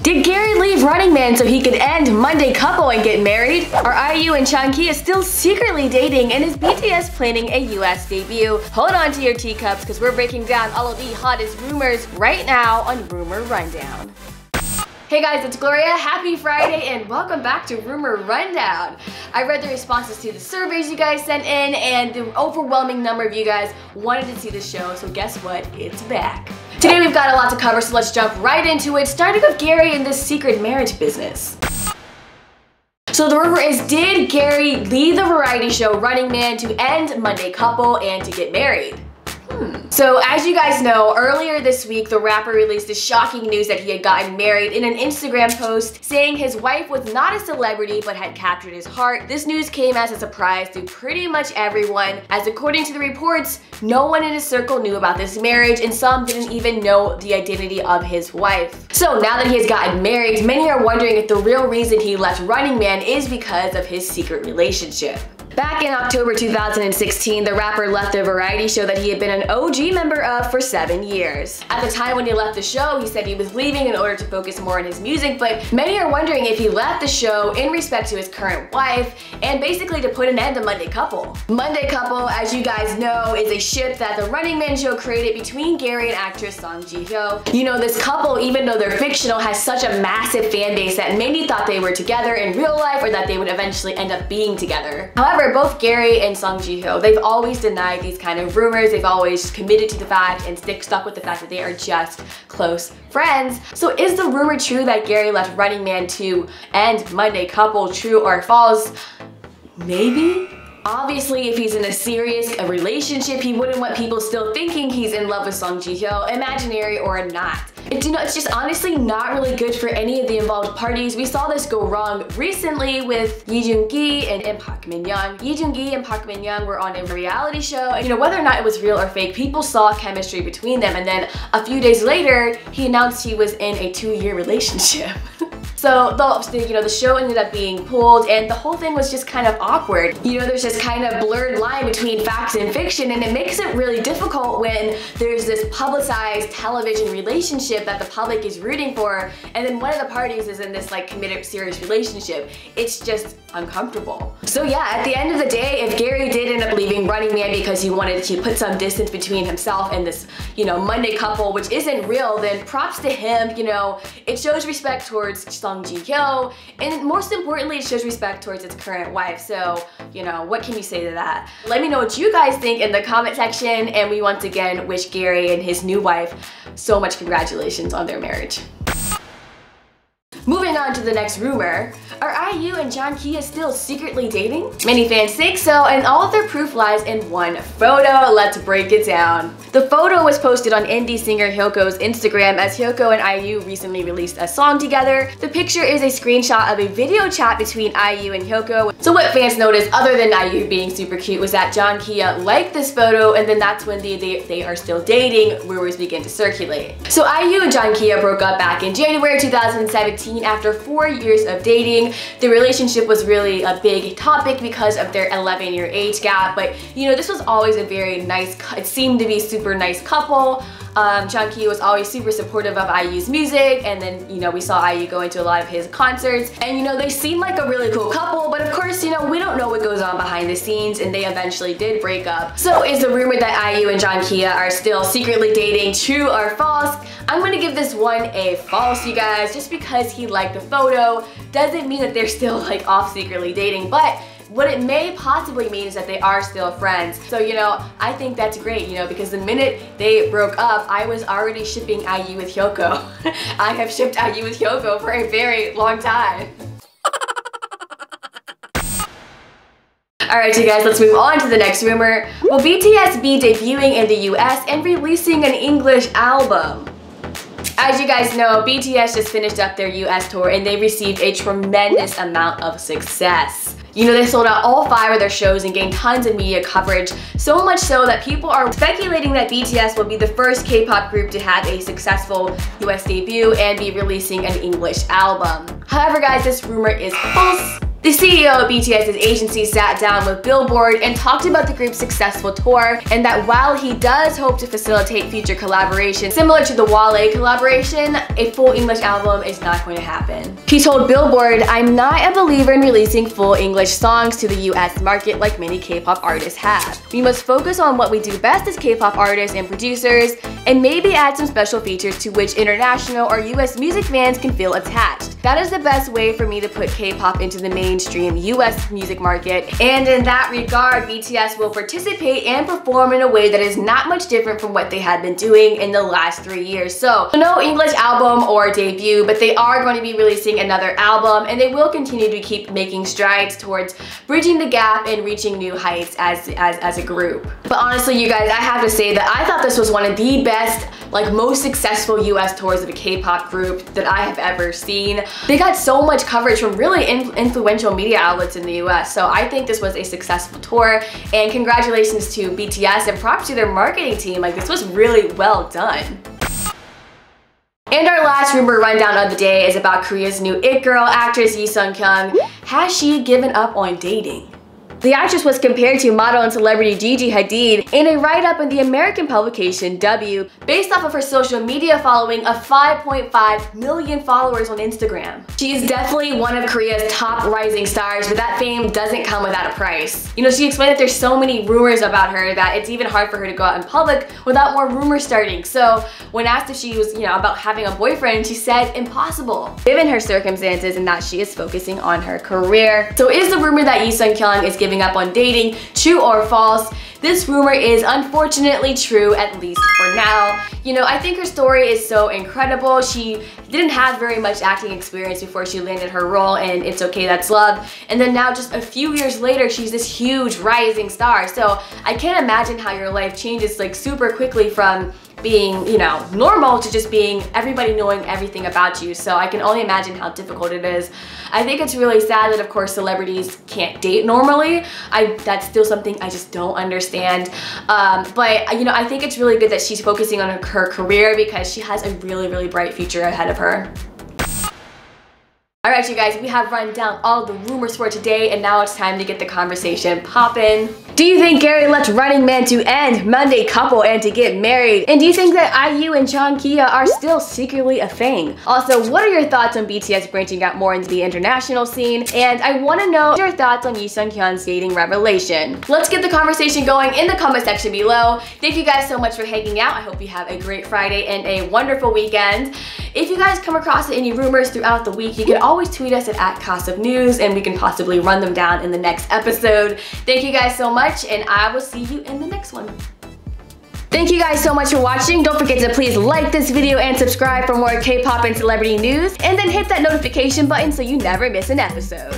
Did Gary leave Running Man so he could end Monday Couple and get married? Are IU and Chang Kiha still secretly dating, and is BTS planning a US debut? Hold on to your teacups because we're breaking down all of the hottest rumors right now on Rumor Rundown. Hey guys, it's Gloria. Happy Friday and welcome back to Rumor Rundown. I read the responses to the surveys you guys sent in, and the overwhelming number of you guys wanted to see the show, so guess what? It's back. Today we've got a lot to cover, so let's jump right into it, starting with Gary and this secret marriage business. So the rumor is, did Gary leave the variety show Running Man to end Monday Couple and to get married? So as you guys know, earlier this week the rapper released the shocking news that he had gotten married in an Instagram post saying his wife was not a celebrity but had captured his heart. This news came as a surprise to pretty much everyone, as according to the reports, no one in his circle knew about this marriage and some didn't even know the identity of his wife. So now that he has gotten married, many are wondering if the real reason he left Running Man is because of his secret relationship. Back in October 2016, the rapper left the variety show that he had been an OG member of for 7 years. At the time when he left the show, he said he was leaving in order to focus more on his music, but many are wondering if he left the show in respect to his current wife and basically to put an end to Monday Couple. Monday Couple, as you guys know, is a ship that the Running Man show created between Gary and actress Song Ji-hyo. You know, this couple, even though they're fictional, has such a massive fan base that many thought they were together in real life or that they would eventually end up being together. However, both Gary and Song Ji-hyo, they've always denied these kind of rumors. They've always committed to the fact and stuck with the fact that they are just close friends. So is the rumor true that Gary left Running Man to end Monday Couple true or false? Maybe? Obviously, if he's in a serious relationship, he wouldn't want people still thinking he's in love with Song Ji-hyo, imaginary or not. It's just honestly not really good for any of the involved parties. We saw this go wrong recently with Gi and Park Min-young. Gi and Park Min-young were on a reality show, and whether or not it was real or fake, people saw chemistry between them, and then a few days later, he announced he was in a 2-year relationship. So the show ended up being pulled, and the whole thing was just kind of awkward. There's this kind of blurred line between facts and fiction, and it makes it really difficult when there's this publicized television relationship that the public is rooting for, and then one of the parties is in this committed serious relationship. It's just uncomfortable. So yeah, at the end of the day, if Gary did end up leaving Running Man because he wanted to put some distance between himself and this, Monday Couple, which isn't real, then props to him. It shows respect towards Song Ji-hyo, and most importantly, it shows respect towards its current wife. So, what can you say to that? Let me know what you guys think in the comment section, and we once again wish Gary and his new wife so much congratulations on their marriage. Moving on to the next rumor, are IU and Chang Kiha still secretly dating? Many fans think so, and all of their proof lies in one photo. Let's break it down. The photo was posted on indie singer Seokyoung's Instagram as Seokyung and IU recently released a song together. The picture is a screenshot of a video chat between IU and Seokyung. So what fans noticed, other than IU being super cute, was that Chang Kiha liked this photo, and then that's when they are still dating, rumors begin to circulate. So IU and Chang Kiha broke up back in January 2017 after 4 years of dating. The relationship was really a big topic because of their 11-year age gap, but this was always a very nice, it seemed to be super nice couple. Chang Kiha was always super supportive of IU's music, and then we saw IU going to a lot of his concerts, and they seemed like a really cool couple, but of course we don't know what goes on behind the scenes, and they eventually did break up. So is the rumor that IU and Chang Kiha are still secretly dating true or false? I'm gonna give this one a false, you guys, just because he liked the photo doesn't mean that they're still off secretly dating, but what it may possibly mean is that they are still friends. So, I think that's great, because the minute they broke up, I was already shipping IU with Seokyung. I have shipped IU with Seokyung for a very long time. Alright you guys, let's move on to the next rumor. Will BTS be debuting in the US and releasing an English album? As you guys know, BTS just finished up their US tour and they received a tremendous amount of success. They sold out all 5 of their shows and gained tons of media coverage, so much so that people are speculating that BTS will be the first K-pop group to have a successful US debut and be releasing an English album. However guys, this rumor is false. The CEO of BTS's agency sat down with Billboard and talked about the group's successful tour, and that while he does hope to facilitate future collaboration similar to the Wale collaboration, a full English album is not going to happen. He told Billboard, "I'm not a believer in releasing full English songs to the US market like many K-pop artists have. We must focus on what we do best as K-pop artists and producers, and maybe add some special features to which international or US music fans can feel attached. That is the best way for me to put K-pop into the mainstream US music market, and in that regard, BTS will participate and perform in a way that is not much different from what they had been doing in the last 3 years." So no English album or debut, but they are going to be releasing another album, and they will continue to keep making strides towards bridging the gap and reaching new heights as a group. But honestly, you guys, I have to say that I thought this was one of the best, like most successful US tours of a K-pop group that I have ever seen. They got so much coverage from really influential media outlets in the US, so I think this was a successful tour, and congratulations to BTS and props to their marketing team. Like, this was really well done. And our last rumor rundown of the day is about Korea's new it girl, actress Seokyung. Has she given up on dating? The actress was compared to model and celebrity Gigi Hadid in a write-up in the American publication W, based off of her social media following of 5.5 million followers on Instagram. She is definitely one of Korea's top rising stars, but that fame doesn't come without a price. You know, she explained that there's so many rumors about her that it's even hard for her to go out in public without more rumors starting. So when asked if she was, about having a boyfriend, she said impossible, given her circumstances and that she is focusing on her career. So is the rumor that Seokyung is giving up on dating true or false? This rumor is unfortunately true, at least for now. I think her story is so incredible. She didn't have very much acting experience before she landed her role in It's Okay, That's Love, and then now just a few years later she's this huge rising star. So I can't imagine how your life changes like super quickly from being, normal to just being everybody knowing everything about you. So I can only imagine how difficult it is. I think it's really sad that, of course, celebrities can't date normally. That's still something I just don't understand. But I think it's really good that she's focusing on her career, because she has a really, really bright future ahead of her. Alright, you guys, we have run down all the rumors for today, and now it's time to get the conversation poppin'. Do you think Gary left Running Man to end Monday Couple and to get married? And do you think that IU and Chang Kiha are still secretly a thing? Also, what are your thoughts on BTS branching out more into the international scene? And I want to know your thoughts on Seokyung's dating revelation. Let's get the conversation going in the comment section below. Thank you guys so much for hanging out. I hope you have a great Friday and a wonderful weekend. If you guys come across any rumors throughout the week, you can always tweet us at Kossip News, and we can possibly run them down in the next episode. Thank you guys so much, and I will see you in the next one. Thank you guys so much for watching. Don't forget to please like this video and subscribe for more K-pop and celebrity news, and then hit that notification button so you never miss an episode.